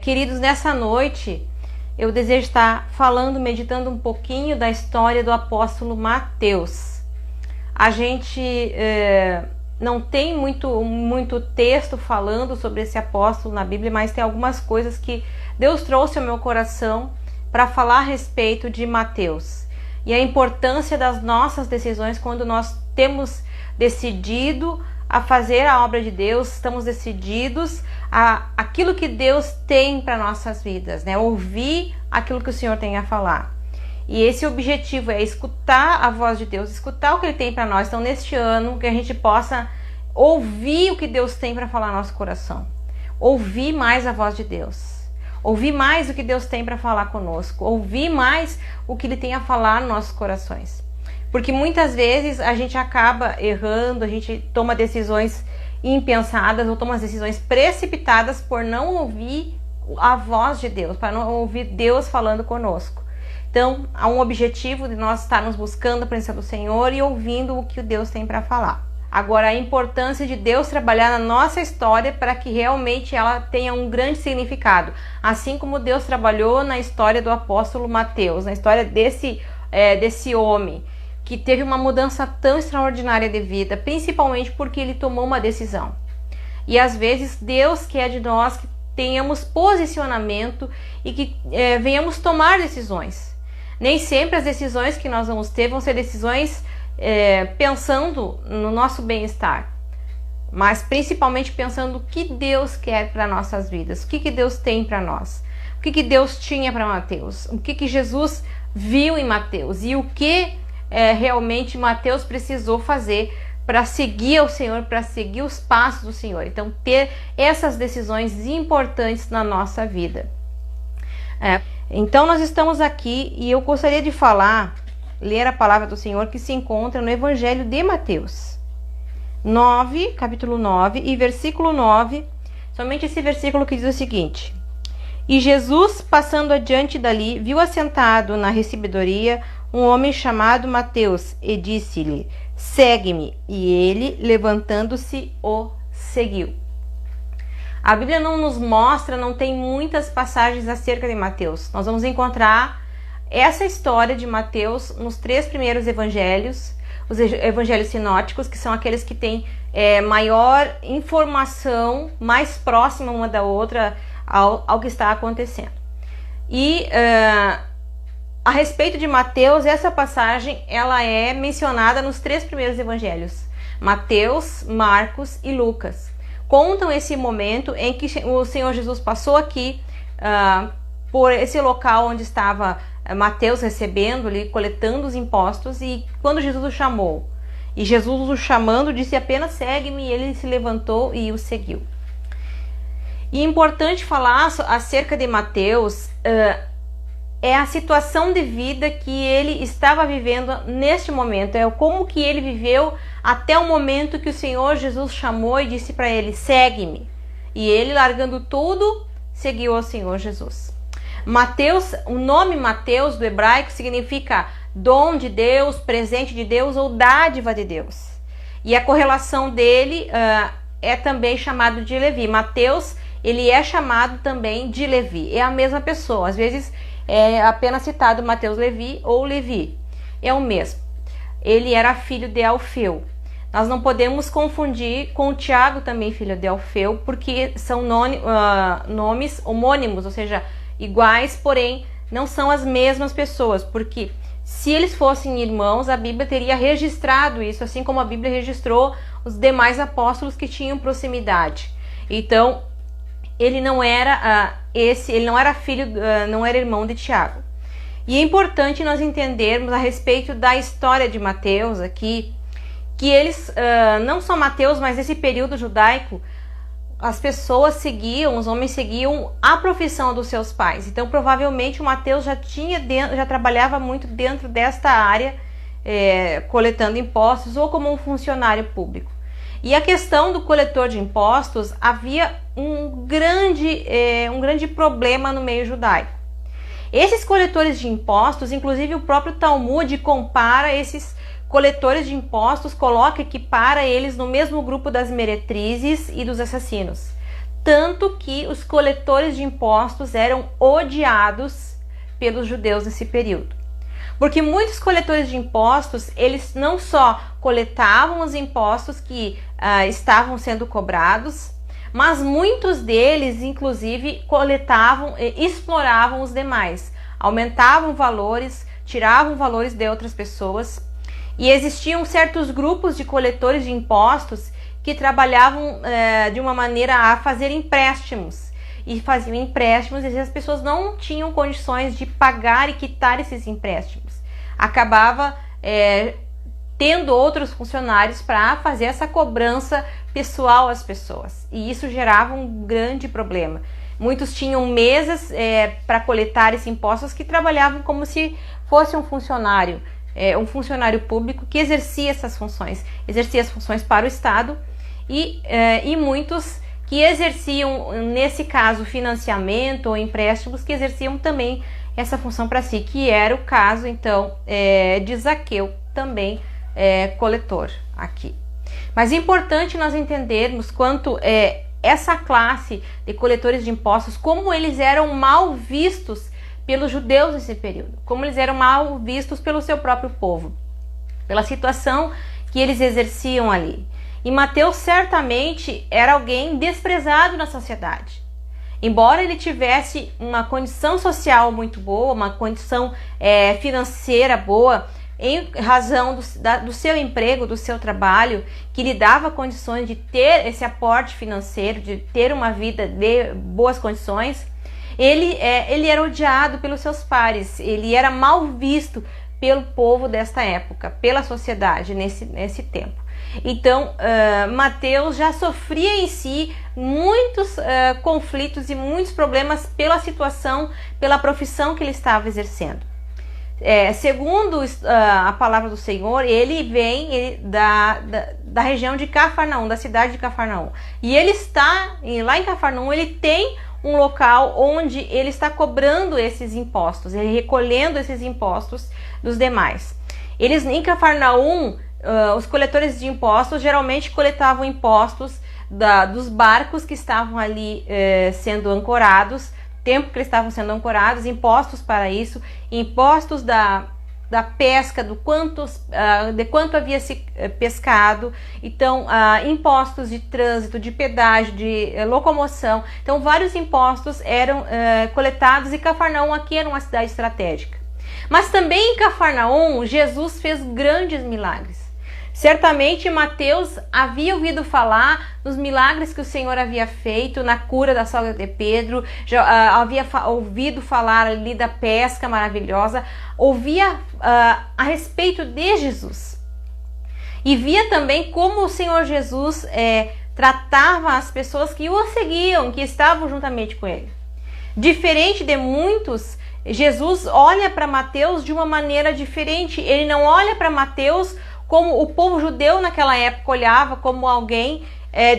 Queridos, nessa noite eu desejo estar falando, meditando um pouquinho da história do apóstolo Mateus. A gente não tem muito texto falando sobre esse apóstolo na Bíblia, mas tem algumas coisas que Deus trouxe ao meu coração para falar a respeito de Mateus e a importância das nossas decisões quando nós temos decidido a fazer a obra de Deus, estamos decididos a aquilo que Deus tem para nossas vidas, né? Ouvir aquilo que o Senhor tem a falar. E esse objetivo é escutar a voz de Deus, escutar o que Ele tem para nós. Então, neste ano, que a gente possa ouvir o que Deus tem para falar no nosso coração, ouvir mais a voz de Deus, ouvir mais o que Deus tem para falar conosco, ouvir mais o que Ele tem a falar nos nossos corações. Porque muitas vezes a gente acaba errando, a gente toma decisões impensadas ou toma decisões precipitadas por não ouvir a voz de Deus, para não ouvir Deus falando conosco. Então, há um objetivo de nós estarmos buscando a presença do Senhor e ouvindo o que Deus tem para falar. Agora, a importância de Deus trabalhar na nossa história para que realmente ela tenha um grande significado. Assim como Deus trabalhou na história do apóstolo Mateus, na história desse homem, que teve uma mudança tão extraordinária de vida, principalmente porque ele tomou uma decisão. E às vezes Deus quer de nós que tenhamos posicionamento e que venhamos tomar decisões. Nem sempre as decisões que nós vamos ter vão ser decisões pensando no nosso bem-estar, mas principalmente pensando o que Deus quer para nossas vidas, o que Deus tem para nós, o que Deus tinha para Mateus, o que Jesus viu em Mateus e o que realmente Mateus precisou fazer para seguir ao Senhor, para seguir os passos do Senhor. Então, ter essas decisões importantes na nossa vida. Então, nós estamos aqui e eu gostaria de ler a palavra do Senhor que se encontra no Evangelho de Mateus 9, capítulo 9 e versículo 9, somente esse versículo que diz o seguinte: E Jesus, passando adiante dali, viu assentado na recebedoria um homem chamado Mateus e disse-lhe: Segue-me. E ele, levantando-se, o seguiu. A Bíblia não nos mostra, não tem muitas passagens acerca de Mateus. Nós vamos encontrar essa história de Mateus nos 3 primeiros evangelhos, os evangelhos sinóticos, que são aqueles que têm maior informação, mais próxima uma da outra ao que está acontecendo. E a respeito de Mateus, essa passagem ela é mencionada nos 3 primeiros evangelhos. Mateus, Marcos e Lucas contam esse momento em que o Senhor Jesus passou aqui por esse local onde estava Mateus recebendo ali, coletando os impostos, e quando Jesus o chamou, e Jesus o chamando disse apenas: segue-me, e ele se levantou e o seguiu. E é importante falar acerca de Mateus é a situação de vida que ele estava vivendo neste momento, como que ele viveu até o momento que o Senhor Jesus chamou e disse para ele: segue-me. E ele, largando tudo, seguiu ao Senhor Jesus. Mateus, o nome Mateus do hebraico significa dom de Deus, presente de Deus ou dádiva de Deus. E a correlação dele é também chamado de Levi. Mateus, ele é chamado também de Levi, é a mesma pessoa. Às vezes é apenas citado Mateus Levi ou Levi, é o mesmo. Ele era filho de Alfeu. Nós não podemos confundir com o Tiago, também filho de Alfeu, porque são nomes homônimos, ou seja, iguais, porém não são as mesmas pessoas, porque se eles fossem irmãos, a Bíblia teria registrado isso, assim como a Bíblia registrou os demais apóstolos que tinham proximidade. Então, ele não era ele não era filho, não era irmão de Tiago. E é importante nós entendermos a respeito da história de Mateus aqui, que eles, não só Mateus, mas nesse período judaico, as pessoas seguiam, os homens seguiam a profissão dos seus pais. Então, provavelmente o Mateus já trabalhava muito dentro desta área, coletando impostos ou como um funcionário público. E a questão do coletor de impostos, havia um grande problema no meio judaico. Esses coletores de impostos, inclusive o próprio Talmud compara esses coletores de impostos, equipara eles no mesmo grupo das meretrizes e dos assassinos. tanto que os coletores de impostos eram odiados pelos judeus nesse período. Porque muitos coletores de impostos, eles não só coletavam os impostos que estavam sendo cobrados, mas muitos deles, inclusive, coletavam e exploravam os demais, aumentavam valores, tiravam valores de outras pessoas, e existiam certos grupos de coletores de impostos que trabalhavam de uma maneira a fazer empréstimos, e faziam empréstimos, e as pessoas não tinham condições de pagar e quitar esses empréstimos. Acabava tendo outros funcionários para fazer essa cobrança pessoal às pessoas, e isso gerava um grande problema. Muitos tinham mesas para coletar esses impostos que trabalhavam como se fosse um funcionário público que exercia essas funções, exercia as funções para o Estado, e muitos que exerciam, nesse caso, financiamento ou empréstimos, que exerciam também essa função para si, que era o caso, então, de Zaqueu, também coletor aqui. Mas é importante nós entendermos quanto essa classe de coletores de impostos, como eles eram mal vistos pelos judeus nesse período, como eles eram mal vistos pelo seu próprio povo, pela situação que eles exerciam ali. E Mateus certamente era alguém desprezado na sociedade. Embora ele tivesse uma condição social muito boa, uma condição financeira boa, em razão do seu emprego, do seu trabalho, que lhe dava condições de ter esse aporte financeiro, de ter uma vida de boas condições, ele era odiado pelos seus pares, ele era mal visto pelo povo desta época, pela sociedade nesse tempo. Então, Mateus já sofria em si muitos conflitos e muitos problemas pela situação, pela profissão que ele estava exercendo. Segundo a palavra do Senhor, ele vem da região de Cafarnaum, da cidade de Cafarnaum. E ele está, lá em Cafarnaum, ele tem um local onde ele está cobrando esses impostos, ele recolhendo esses impostos dos demais. Eles, em Cafarnaum, os coletores de impostos geralmente coletavam impostos dos barcos que estavam ali sendo ancorados, tempo que eles estavam sendo ancorados, impostos para isso, impostos da pesca, de quanto havia se pescado, então impostos de trânsito, de pedágio, de locomoção. Então vários impostos eram coletados, e Cafarnaum aqui era uma cidade estratégica. Mas também em Cafarnaum Jesus fez grandes milagres. Certamente Mateus havia ouvido falar dos milagres que o Senhor havia feito na cura da sogra de Pedro, já havia ouvido falar ali da pesca maravilhosa, ouvia a respeito de Jesus. E via também como o Senhor Jesus tratava as pessoas que o seguiam, que estavam juntamente com ele. Diferente de muitos, Jesus olha para Mateus de uma maneira diferente. Ele não olha para Mateus como o povo judeu naquela época olhava, como alguém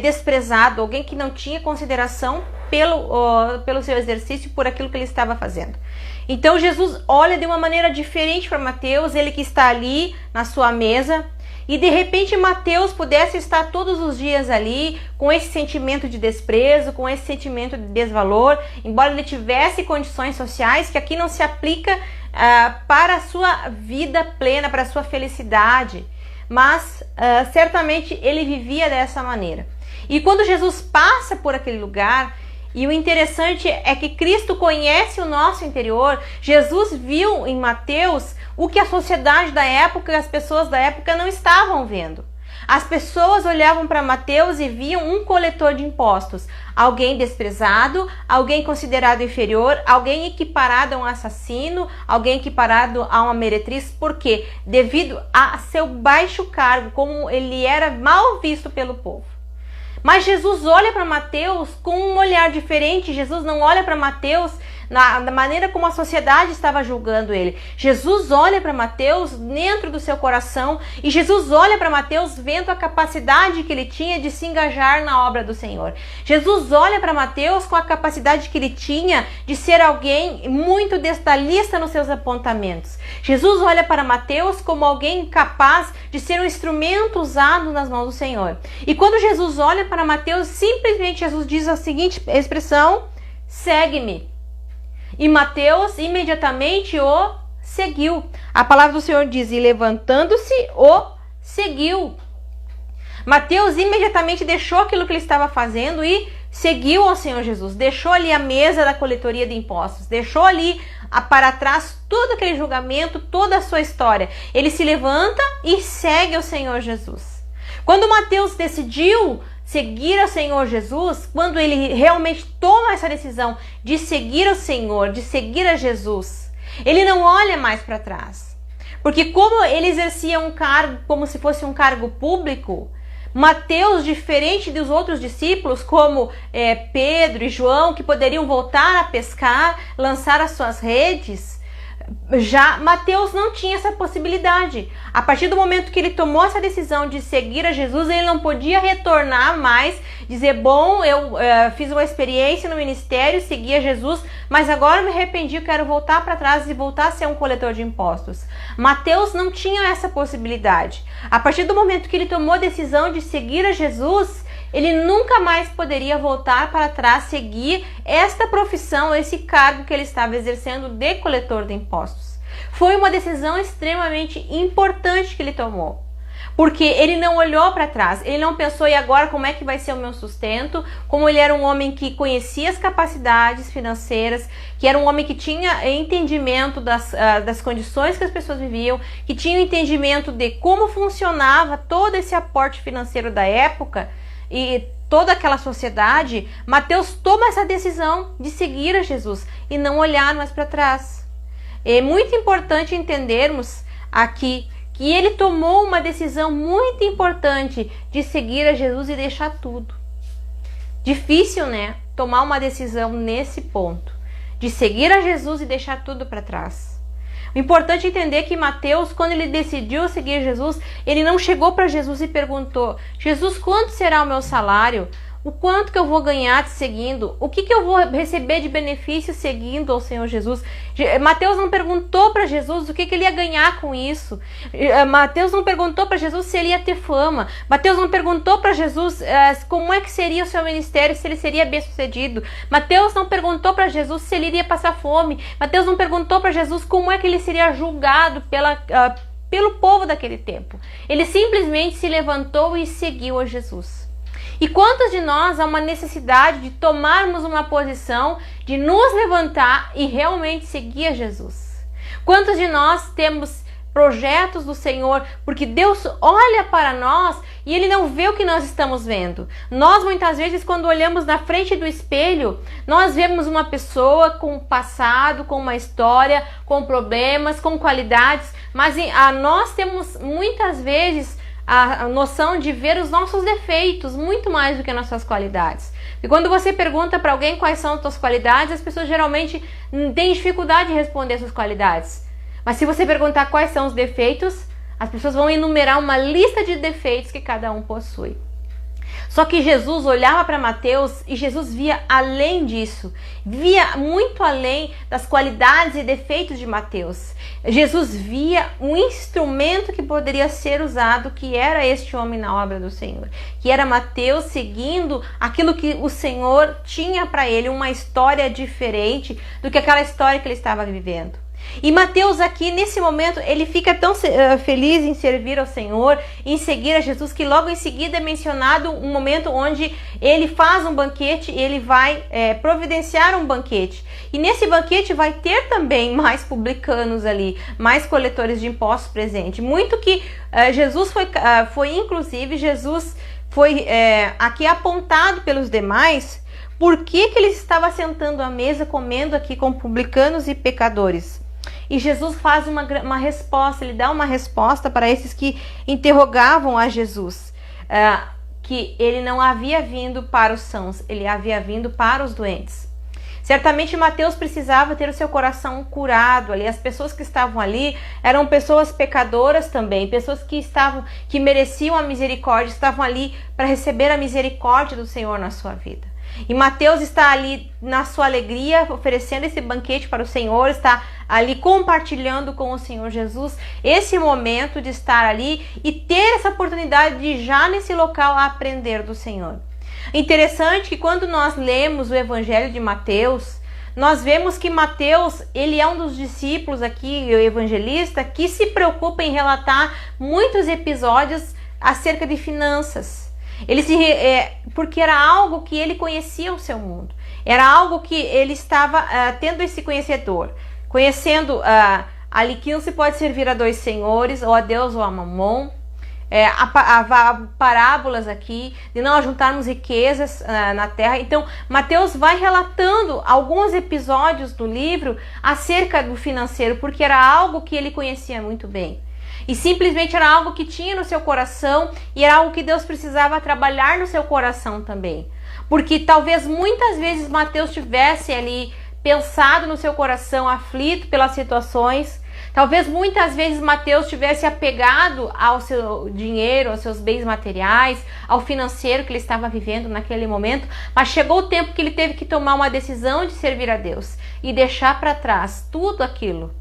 desprezado, alguém que não tinha consideração pelo seu exercício, por aquilo que ele estava fazendo. Então Jesus olha de uma maneira diferente para Mateus, ele que está ali na sua mesa, e de repente Mateus pudesse estar todos os dias ali com esse sentimento de desprezo, com esse sentimento de desvalor, embora ele tivesse condições sociais que aqui não se aplica para a sua vida plena, para a sua felicidade. Mas certamente ele vivia dessa maneira. E quando Jesus passa por aquele lugar, e o interessante é que Cristo conhece o nosso interior, Jesus viu em Mateus o que a sociedade da época e as pessoas da época não estavam vendo. As pessoas olhavam para Mateus e viam um coletor de impostos, alguém desprezado, alguém considerado inferior, alguém equiparado a um assassino, alguém equiparado a uma meretriz. Por quê? Devido a seu baixo cargo, como ele era mal visto pelo povo. Mas Jesus olha para Mateus com um olhar diferente. Jesus não olha para Mateus na maneira como a sociedade estava julgando ele. Jesus olha para Mateus dentro do seu coração e Jesus olha para Mateus vendo a capacidade que ele tinha de se engajar na obra do Senhor. Jesus olha para Mateus com a capacidade que ele tinha de ser alguém muito detalhista nos seus apontamentos. Jesus olha para Mateus como alguém capaz de ser um instrumento usado nas mãos do Senhor. E quando Jesus olha para Mateus, simplesmente Jesus diz a seguinte expressão: segue-me. E Mateus imediatamente o seguiu. A palavra do Senhor diz: e levantando-se, o seguiu. Mateus imediatamente deixou aquilo que ele estava fazendo e seguiu ao Senhor Jesus. Deixou ali a mesa da coletoria de impostos. Deixou ali para trás todo aquele julgamento, toda a sua história. Ele se levanta e segue ao Senhor Jesus. Quando Mateus decidiu seguir ao Senhor Jesus, quando ele realmente toma essa decisão de seguir ao Senhor, de seguir a Jesus, ele não olha mais para trás. Porque como ele exercia um cargo como se fosse um cargo público, Mateus, diferente dos outros discípulos, como Pedro e João, que poderiam voltar a pescar, lançar as suas redes, já Mateus não tinha essa possibilidade. A partir do momento que ele tomou essa decisão de seguir a Jesus, ele não podia retornar mais, dizer, bom, eu fiz uma experiência no ministério, segui a Jesus, mas agora me arrependi, eu quero voltar para trás e voltar a ser um coletor de impostos. Mateus não tinha essa possibilidade. A partir do momento que ele tomou a decisão de seguir a Jesus, ele nunca mais poderia voltar para trás, seguir esta profissão, esse cargo que ele estava exercendo de coletor de impostos. Foi uma decisão extremamente importante que ele tomou, porque ele não olhou para trás, ele não pensou, e agora como é que vai ser o meu sustento? Como ele era um homem que conhecia as capacidades financeiras, que era um homem que tinha entendimento das condições que as pessoas viviam, que tinha entendimento de como funcionava todo esse aporte financeiro da época, e toda aquela sociedade, Mateus toma essa decisão de seguir a Jesus e não olhar mais para trás. É muito importante entendermos aqui que ele tomou uma decisão muito importante de seguir a Jesus e deixar tudo. Difícil, né? Tomar uma decisão nesse ponto, de seguir a Jesus e deixar tudo para trás. O importante é entender que Mateus, quando ele decidiu seguir Jesus, ele não chegou para Jesus e perguntou: Jesus, quanto será o meu salário? O quanto que eu vou ganhar te seguindo? O que eu vou receber de benefício seguindo ao Senhor Jesus? Mateus não perguntou para Jesus o que ele ia ganhar com isso. Mateus não perguntou para Jesus se ele ia ter fama. Mateus não perguntou para Jesus como é que seria o seu ministério, se ele seria bem sucedido. Mateus não perguntou para Jesus se ele iria passar fome. Mateus não perguntou para Jesus como é que ele seria julgado pelo povo daquele tempo. Ele simplesmente se levantou e seguiu a Jesus. E quantos de nós há uma necessidade de tomarmos uma posição, de nos levantar e realmente seguir a Jesus? Quantos de nós temos projetos do Senhor, porque Deus olha para nós e Ele não vê o que nós estamos vendo. Nós muitas vezes, quando olhamos na frente do espelho, nós vemos uma pessoa com um passado, com uma história, com problemas, com qualidades, mas nós temos muitas vezes a noção de ver os nossos defeitos muito mais do que as nossas qualidades. E quando você pergunta para alguém quais são as suas qualidades, as pessoas geralmente têm dificuldade de responder suas qualidades. Mas se você perguntar quais são os defeitos, as pessoas vão enumerar uma lista de defeitos que cada um possui. Só que Jesus olhava para Mateus e Jesus via além disso, via muito além das qualidades e defeitos de Mateus. Jesus via um instrumento que poderia ser usado, que era este homem na obra do Senhor, que era Mateus seguindo aquilo que o Senhor tinha para ele, uma história diferente do que aquela história que ele estava vivendo. E Mateus aqui, nesse momento, ele fica tão feliz em servir ao Senhor, em seguir a Jesus, que logo em seguida é mencionado um momento onde ele faz um banquete, ele vai providenciar um banquete. E nesse banquete vai ter também mais publicanos ali, mais coletores de impostos presentes. Muito que Jesus inclusive, Jesus foi aqui apontado pelos demais, por que ele estava sentando à mesa, comendo aqui com publicanos e pecadores. E Jesus faz uma resposta, ele dá uma resposta para esses que interrogavam a Jesus, que ele não havia vindo para os sãos, ele havia vindo para os doentes. Certamente Mateus precisava ter o seu coração curado ali. As pessoas que estavam ali eram pessoas pecadoras também, pessoas que mereciam a misericórdia, estavam ali para receber a misericórdia do Senhor na sua vida. E Mateus está ali na sua alegria, oferecendo esse banquete para o Senhor, está ali compartilhando com o Senhor Jesus esse momento de estar ali e ter essa oportunidade de já nesse local aprender do Senhor. Interessante que quando nós lemos o Evangelho de Mateus, nós vemos que Mateus, ele é um dos discípulos aqui, o evangelista, que se preocupa em relatar muitos episódios acerca de finanças. Porque era algo que ele conhecia o seu mundo, era algo que ele estava tendo esse conhecendo ali que não se pode servir a dois senhores, ou a Deus ou a Mamon. Parábolas aqui de não juntarmos riquezas na terra. Então Mateus vai relatando alguns episódios do livro acerca do financeiro, porque era algo que ele conhecia muito bem. E simplesmente era algo que tinha no seu coração e era algo que Deus precisava trabalhar no seu coração também. Porque talvez muitas vezes Mateus tivesse ali pensado no seu coração, aflito pelas situações. Talvez muitas vezes Mateus tivesse apegado ao seu dinheiro, aos seus bens materiais, ao financeiro que ele estava vivendo naquele momento. Mas chegou o tempo que ele teve que tomar uma decisão de servir a Deus e deixar para trás tudo aquilo.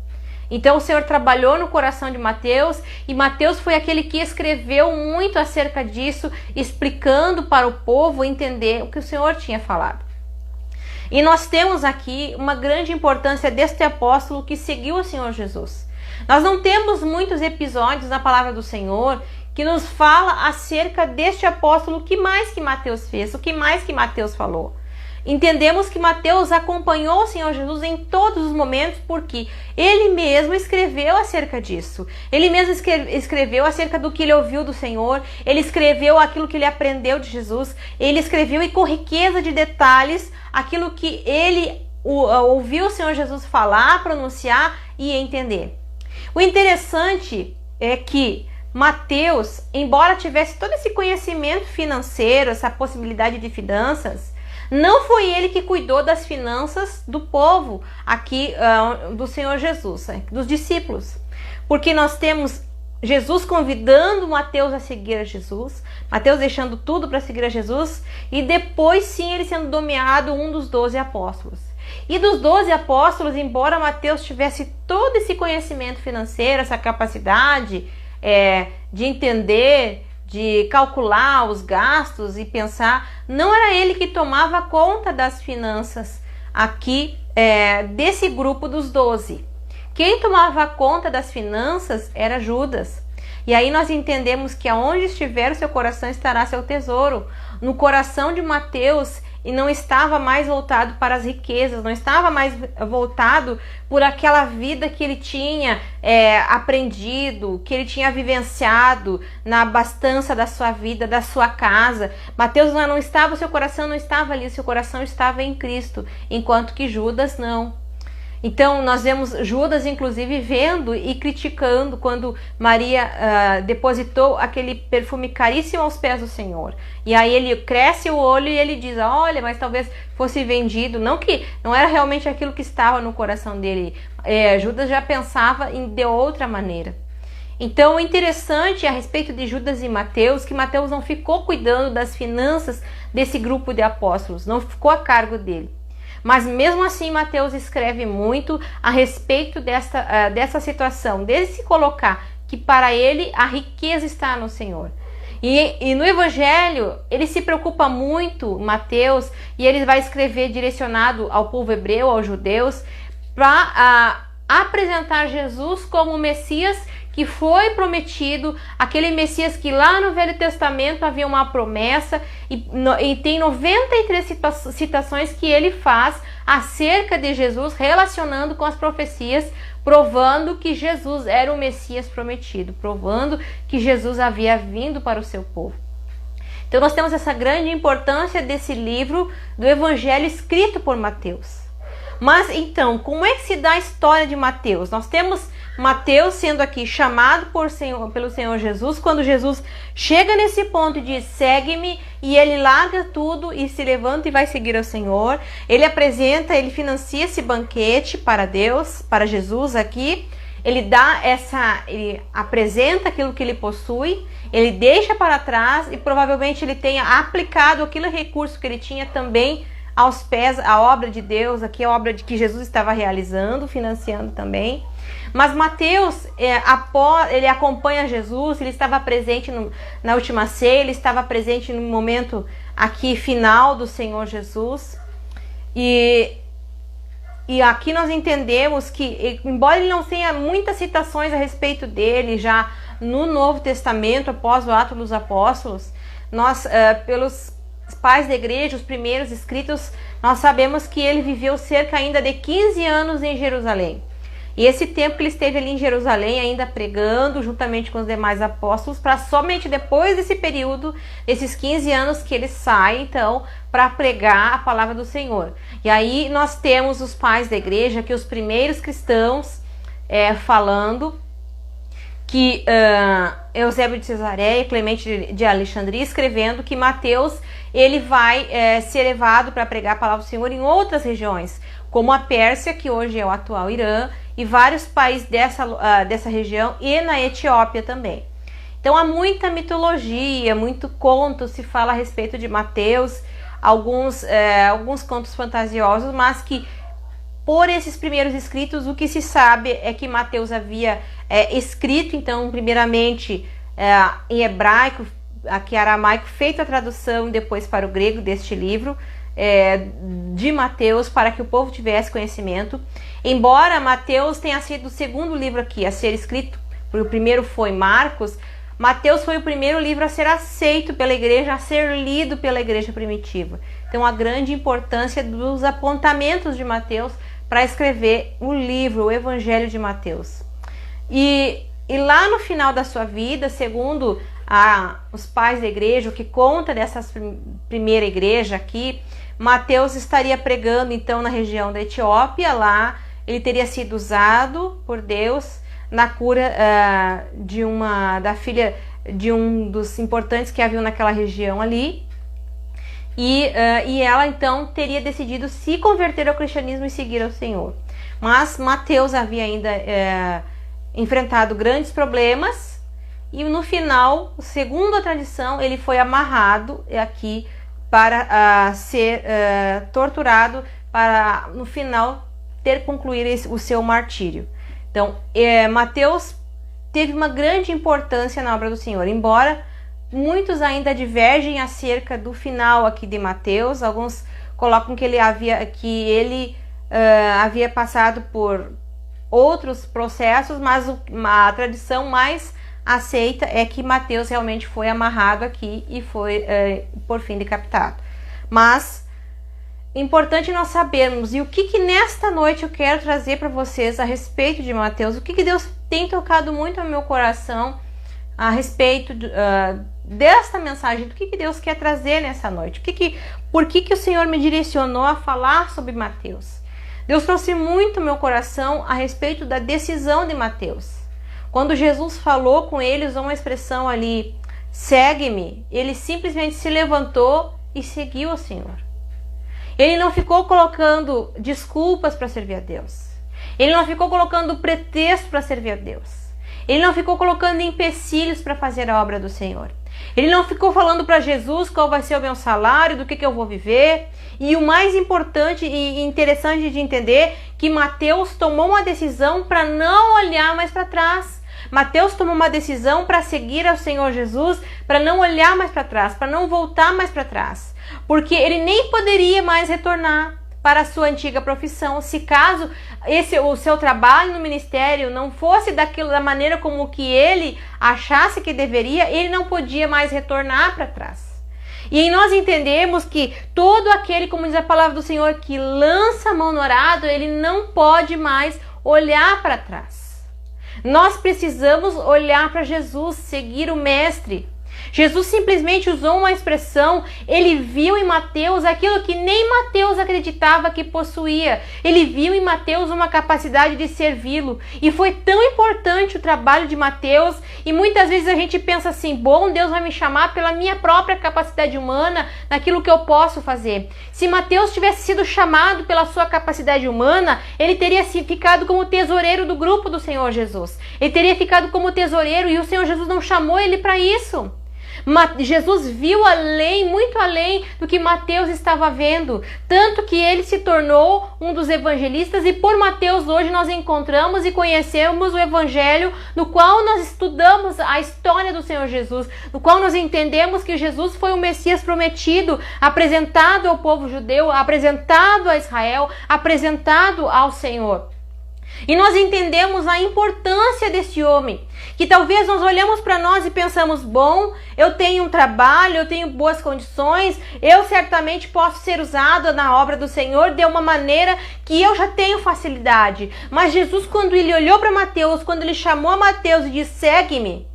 Então o Senhor trabalhou no coração de Mateus, e Mateus foi aquele que escreveu muito acerca disso, explicando para o povo entender o que o Senhor tinha falado. E nós temos aqui uma grande importância deste apóstolo que seguiu o Senhor Jesus. Nós não temos muitos episódios na palavra do Senhor que nos fala acerca deste apóstolo, o que mais que Mateus fez, o que mais que Mateus falou. Entendemos que Mateus acompanhou o Senhor Jesus em todos os momentos, porque ele mesmo escreveu acerca disso. Ele mesmo escreveu acerca do que ele ouviu do Senhor, ele escreveu aquilo que ele aprendeu de Jesus, ele escreveu e com riqueza de detalhes aquilo que ele ouviu o Senhor Jesus falar, pronunciar e entender. O interessante é que Mateus, embora tivesse todo esse conhecimento financeiro, essa possibilidade de finanças, não foi ele que cuidou das finanças do povo aqui, do Senhor Jesus, dos discípulos. Porque nós temos Jesus convidando Mateus a seguir a Jesus, Mateus deixando tudo para seguir a Jesus, e depois sim ele sendo nomeado um dos 12 apóstolos. E dos 12 apóstolos, embora Mateus tivesse todo esse conhecimento financeiro, essa capacidade de entender, de calcular os gastos e pensar, não era ele que tomava conta das finanças aqui desse grupo dos 12. Quem tomava conta das finanças era Judas. E aí nós entendemos que aonde estiver o seu coração estará seu tesouro. No coração de Mateus, e não estava mais voltado para as riquezas, não estava mais voltado por aquela vida que ele tinha aprendido, que ele tinha vivenciado na abastança da sua vida, da sua casa. Mateus não estava, o seu coração não estava ali, o seu coração estava em Cristo, enquanto que Judas não. Então nós vemos Judas inclusive vendo e criticando quando Maria depositou aquele perfume caríssimo aos pés do Senhor. E aí ele cresce o olho e ele diz, olha, mas talvez fosse vendido. Não era realmente aquilo que estava no coração dele. Judas já pensava de outra maneira. Então o interessante a respeito de Judas e Mateus, que Mateus não ficou cuidando das finanças desse grupo de apóstolos, não ficou a cargo dele. Mas mesmo assim Mateus escreve muito a respeito dessa situação, dele se colocar que para ele a riqueza está no Senhor. E no Evangelho ele se preocupa muito, Mateus, e ele vai escrever direcionado ao povo hebreu, aos judeus, para apresentar Jesus como o Messias que foi prometido, aquele Messias que lá no Velho Testamento havia uma promessa, e tem 93 citações que ele faz acerca de Jesus, relacionando com as profecias, provando que Jesus era o Messias prometido, provando que Jesus havia vindo para o seu povo. Então nós temos essa grande importância desse livro do Evangelho escrito por Mateus. Mas então, como é que se dá a história de Mateus? Nós temos Mateus sendo aqui chamado pelo Senhor Jesus, quando Jesus chega nesse ponto e diz, segue-me, e ele larga tudo e se levanta e vai seguir ao Senhor. Ele financia esse banquete para Deus, para Jesus aqui. Ele apresenta aquilo que ele possui, ele deixa para trás e provavelmente ele tenha aplicado aquele recurso que ele tinha também aos pés, a obra de Deus, aqui a obra que Jesus estava realizando, financiando também. Mas Mateus, ele acompanha Jesus, ele estava presente na última ceia, ele estava presente no momento aqui final do Senhor Jesus. E aqui nós entendemos que, embora ele não tenha muitas citações a respeito dele já no Novo Testamento, após o Atos dos Apóstolos, nós, pelos pais da igreja, os primeiros escritos, nós sabemos que ele viveu cerca ainda de 15 anos em Jerusalém. E esse tempo que ele esteve ali em Jerusalém, ainda pregando, juntamente com os demais apóstolos, para somente depois desse período, esses 15 anos, que ele sai, então, para pregar a palavra do Senhor. E aí nós temos os pais da igreja, que os primeiros cristãos, falando que Eusébio de Cesareia e Clemente de Alexandria, escrevendo que Mateus, ele vai ser levado para pregar a palavra do Senhor em outras regiões, como a Pérsia, que hoje é o atual Irã, e vários países dessa região, e na Etiópia também. Então há muita mitologia, muito conto se fala a respeito de Mateus, alguns contos fantasiosos, mas que por esses primeiros escritos o que se sabe é que Mateus havia escrito, então, primeiramente em hebraico, aqui aramaico, feito a tradução depois para o grego deste livro, de Mateus, para que o povo tivesse conhecimento. Embora Mateus tenha sido o segundo livro aqui a ser escrito, porque o primeiro foi Marcos, Mateus foi o primeiro livro a ser aceito pela igreja, a ser lido pela igreja primitiva. Então a grande importância dos apontamentos de Mateus para escrever o livro, o Evangelho de Mateus. E lá no final da sua vida, segundo os pais da igreja, o que conta dessa primeira igreja aqui, Mateus estaria pregando então na região da Etiópia. Lá ele teria sido usado por Deus na cura da filha de um dos importantes que haviam naquela região ali. E ela então teria decidido se converter ao cristianismo e seguir ao Senhor. Mas Mateus havia ainda enfrentado grandes problemas, e no final, segundo a tradição, ele foi amarrado aqui para ser torturado, para no final concluir o seu martírio. Então, Mateus teve uma grande importância na obra do Senhor, embora muitos ainda divergem acerca do final aqui de Mateus. Alguns colocam que ele havia passado por outros processos, mas a tradição mais aceita é que Mateus realmente foi amarrado aqui e foi, por fim, decapitado. Mas importante nós sabermos, e o que nesta noite eu quero trazer para vocês a respeito de Mateus, o que Deus tem tocado muito no meu coração a respeito desta mensagem, do que Deus quer trazer nessa noite, por que o Senhor me direcionou a falar sobre Mateus. Deus trouxe muito no meu coração a respeito da decisão de Mateus. Quando Jesus falou com ele, usou uma expressão ali, segue-me, ele simplesmente se levantou e seguiu o Senhor. Ele não ficou colocando desculpas para servir a Deus. Ele não ficou colocando pretexto para servir a Deus. Ele não ficou colocando empecilhos para fazer a obra do Senhor. Ele não ficou falando para Jesus qual vai ser o meu salário, do que eu vou viver. E o mais importante e interessante de entender, que Mateus tomou uma decisão para não olhar mais para trás. Mateus tomou uma decisão para seguir ao Senhor Jesus, para não olhar mais para trás, para não voltar mais para trás. Porque ele nem poderia mais retornar para a sua antiga profissão, se caso o seu trabalho no ministério não fosse da maneira como que ele achasse que deveria, ele não podia mais retornar para trás. E aí nós entendemos que todo aquele, como diz a palavra do Senhor, que lança a mão no arado, ele não pode mais olhar para trás. Nós precisamos olhar para Jesus, seguir o Mestre. Jesus simplesmente usou uma expressão, ele viu em Mateus aquilo que nem Mateus acreditava que possuía. Ele viu em Mateus uma capacidade de servi-lo. E foi tão importante o trabalho de Mateus, e muitas vezes a gente pensa assim, bom, Deus vai me chamar pela minha própria capacidade humana, naquilo que eu posso fazer. Se Mateus tivesse sido chamado pela sua capacidade humana, ele teria ficado como tesoureiro do grupo do Senhor Jesus. Ele teria ficado como tesoureiro e o Senhor Jesus não chamou ele para isso. Jesus viu além, muito além do que Mateus estava vendo, tanto que ele se tornou um dos evangelistas, e por Mateus hoje nós encontramos e conhecemos o evangelho no qual nós estudamos a história do Senhor Jesus, no qual nós entendemos que Jesus foi o Messias prometido, apresentado ao povo judeu, apresentado a Israel, apresentado ao Senhor. E nós entendemos a importância desse homem, que talvez nós olhamos para nós e pensamos, bom, eu tenho um trabalho, eu tenho boas condições, eu certamente posso ser usado na obra do Senhor de uma maneira que eu já tenho facilidade. Mas Jesus, quando ele olhou para Mateus, quando ele chamou a Mateus e disse, segue-me,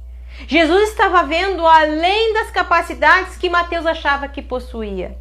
Jesus estava vendo além das capacidades que Mateus achava que possuía.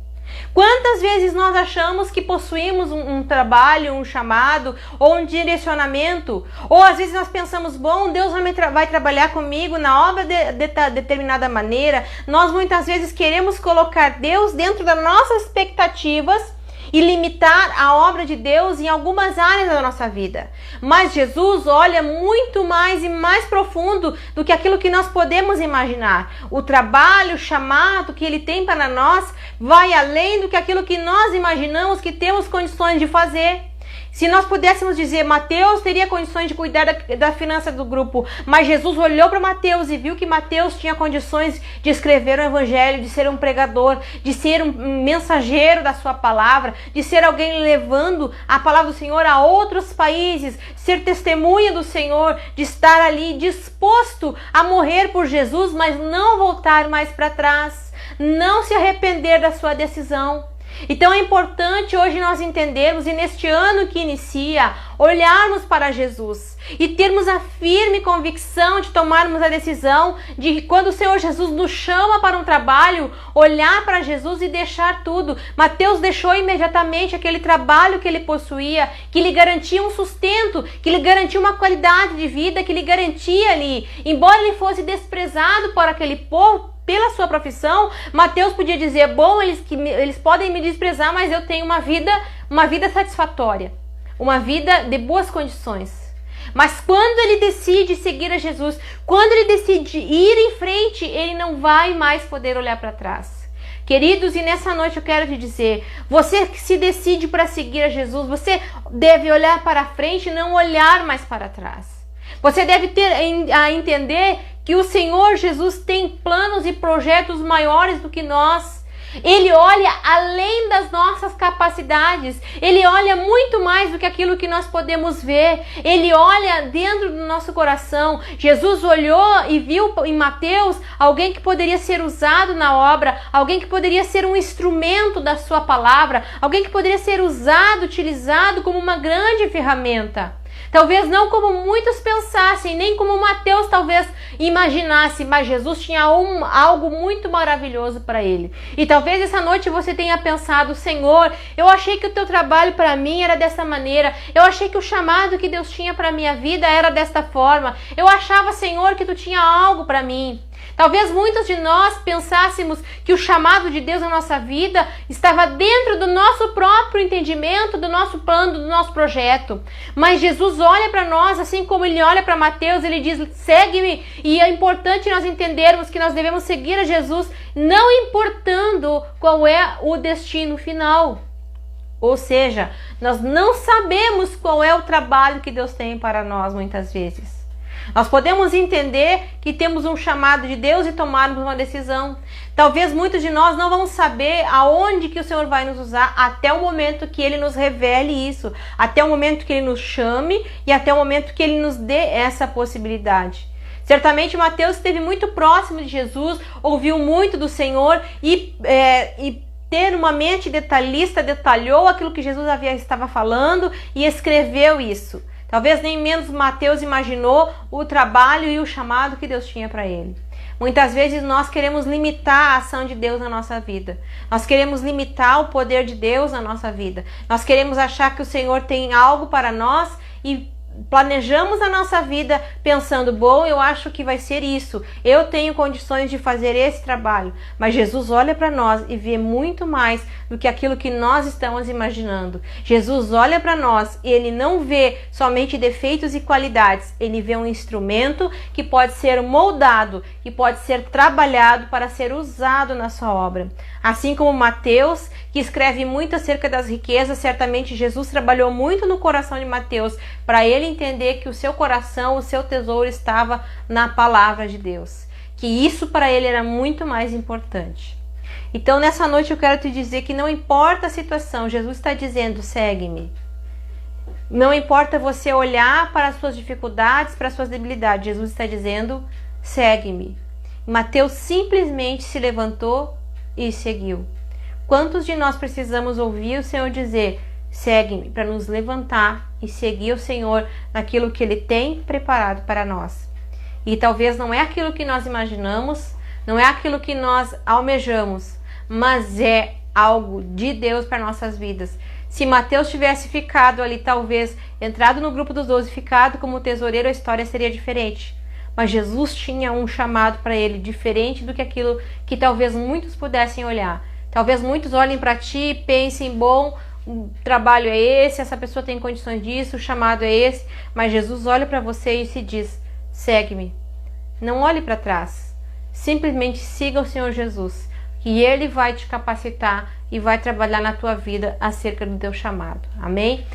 Quantas vezes nós achamos que possuímos um trabalho, um chamado ou um direcionamento, ou às vezes nós pensamos, bom, Deus vai trabalhar comigo na obra de determinada maneira. Nós muitas vezes queremos colocar Deus dentro das nossas expectativas e limitar a obra de Deus em algumas áreas da nossa vida. Mas Jesus olha muito mais e mais profundo do que aquilo que nós podemos imaginar. O trabalho, o chamado que Ele tem para nós vai além do que aquilo que nós imaginamos que temos condições de fazer. Se nós pudéssemos dizer, Mateus teria condições de cuidar da finança do grupo, mas Jesus olhou para Mateus e viu que Mateus tinha condições de escrever o evangelho, de ser um pregador, de ser um mensageiro da sua palavra, de ser alguém levando a palavra do Senhor a outros países, ser testemunha do Senhor, de estar ali disposto a morrer por Jesus, mas não voltar mais para trás, não se arrepender da sua decisão. Então é importante hoje nós entendermos, e neste ano que inicia, olharmos para Jesus e termos a firme convicção de tomarmos a decisão de que quando o Senhor Jesus nos chama para um trabalho, olhar para Jesus e deixar tudo. Mateus deixou imediatamente aquele trabalho que ele possuía, que lhe garantia um sustento, que lhe garantia uma qualidade de vida, que lhe garantia ali, embora ele fosse desprezado por aquele povo, pela sua profissão, Mateus podia dizer, bom, eles podem me desprezar, mas eu tenho uma vida satisfatória, uma vida de boas condições. Mas quando ele decide seguir a Jesus, quando ele decide ir em frente, ele não vai mais poder olhar para trás. Queridos, e nessa noite eu quero te dizer, você que se decide para seguir a Jesus, você deve olhar para frente e não olhar mais para trás. Você deve ter a entender que o Senhor Jesus tem planos e projetos maiores do que nós. Ele olha além das nossas capacidades. Ele olha muito mais do que aquilo que nós podemos ver. Ele olha dentro do nosso coração. Jesus olhou e viu em Mateus alguém que poderia ser usado na obra, alguém que poderia ser um instrumento da sua palavra, alguém que poderia ser usado, utilizado como uma grande ferramenta. Talvez não como muitos pensassem, nem como Mateus talvez imaginasse, mas Jesus tinha algo muito maravilhoso para ele. E talvez essa noite você tenha pensado, Senhor, eu achei que o teu trabalho para mim era dessa maneira, eu achei que o chamado que Deus tinha para minha vida era desta forma, eu achava, Senhor, que tu tinha algo para mim. Talvez muitos de nós pensássemos que o chamado de Deus na nossa vida estava dentro do nosso próprio entendimento, do nosso plano, do nosso projeto. Mas Jesus olha para nós, assim como ele olha para Mateus, ele diz, segue-me. E é importante nós entendermos que nós devemos seguir a Jesus, não importando qual é o destino final. Ou seja, nós não sabemos qual é o trabalho que Deus tem para nós muitas vezes. Nós podemos entender que temos um chamado de Deus e tomarmos uma decisão. Talvez muitos de nós não vão saber aonde que o Senhor vai nos usar até o momento que Ele nos revele isso, até o momento que Ele nos chame e até o momento que Ele nos dê essa possibilidade. Certamente Mateus esteve muito próximo de Jesus, ouviu muito do Senhor e ter uma mente detalhista, detalhou aquilo que Jesus estava falando e escreveu isso. Talvez nem menos Mateus imaginou o trabalho e o chamado que Deus tinha para ele. Muitas vezes nós queremos limitar a ação de Deus na nossa vida. Nós queremos limitar o poder de Deus na nossa vida. Nós queremos achar que o Senhor tem algo para nós e planejamos a nossa vida pensando, bom, eu acho que vai ser isso, eu tenho condições de fazer esse trabalho, mas Jesus olha para nós e vê muito mais do que aquilo que nós estamos imaginando. Jesus olha para nós e ele não vê somente defeitos e qualidades, ele vê um instrumento que pode ser moldado, que pode ser trabalhado para ser usado na sua obra. Assim como Mateus, que escreve muito acerca das riquezas, certamente Jesus trabalhou muito no coração de Mateus para ele entender que o seu coração, o seu tesouro estava na palavra de Deus, que isso para ele era muito mais importante. Então nessa noite eu quero te dizer que não importa a situação, Jesus está dizendo, segue-me. Não importa você olhar para as suas dificuldades, para as suas debilidades, Jesus está dizendo, segue-me. Mateus simplesmente se levantou e seguiu. Quantos de nós precisamos ouvir o Senhor dizer, segue-me, para nos levantar e seguir o Senhor naquilo que Ele tem preparado para nós? E talvez não é aquilo que nós imaginamos, não é aquilo que nós almejamos, mas é algo de Deus para nossas vidas. Se Mateus tivesse ficado ali, talvez entrado no grupo dos 12, ficado como tesoureiro, a história seria diferente. Mas Jesus tinha um chamado para ele diferente do que aquilo que talvez muitos pudessem olhar. Talvez muitos olhem para ti e pensem, bom, o trabalho é esse, essa pessoa tem condições disso, o chamado é esse. Mas Jesus olha para você e se diz, segue-me. Não olhe para trás. Simplesmente siga o Senhor Jesus, que Ele vai te capacitar e vai trabalhar na tua vida acerca do teu chamado. Amém?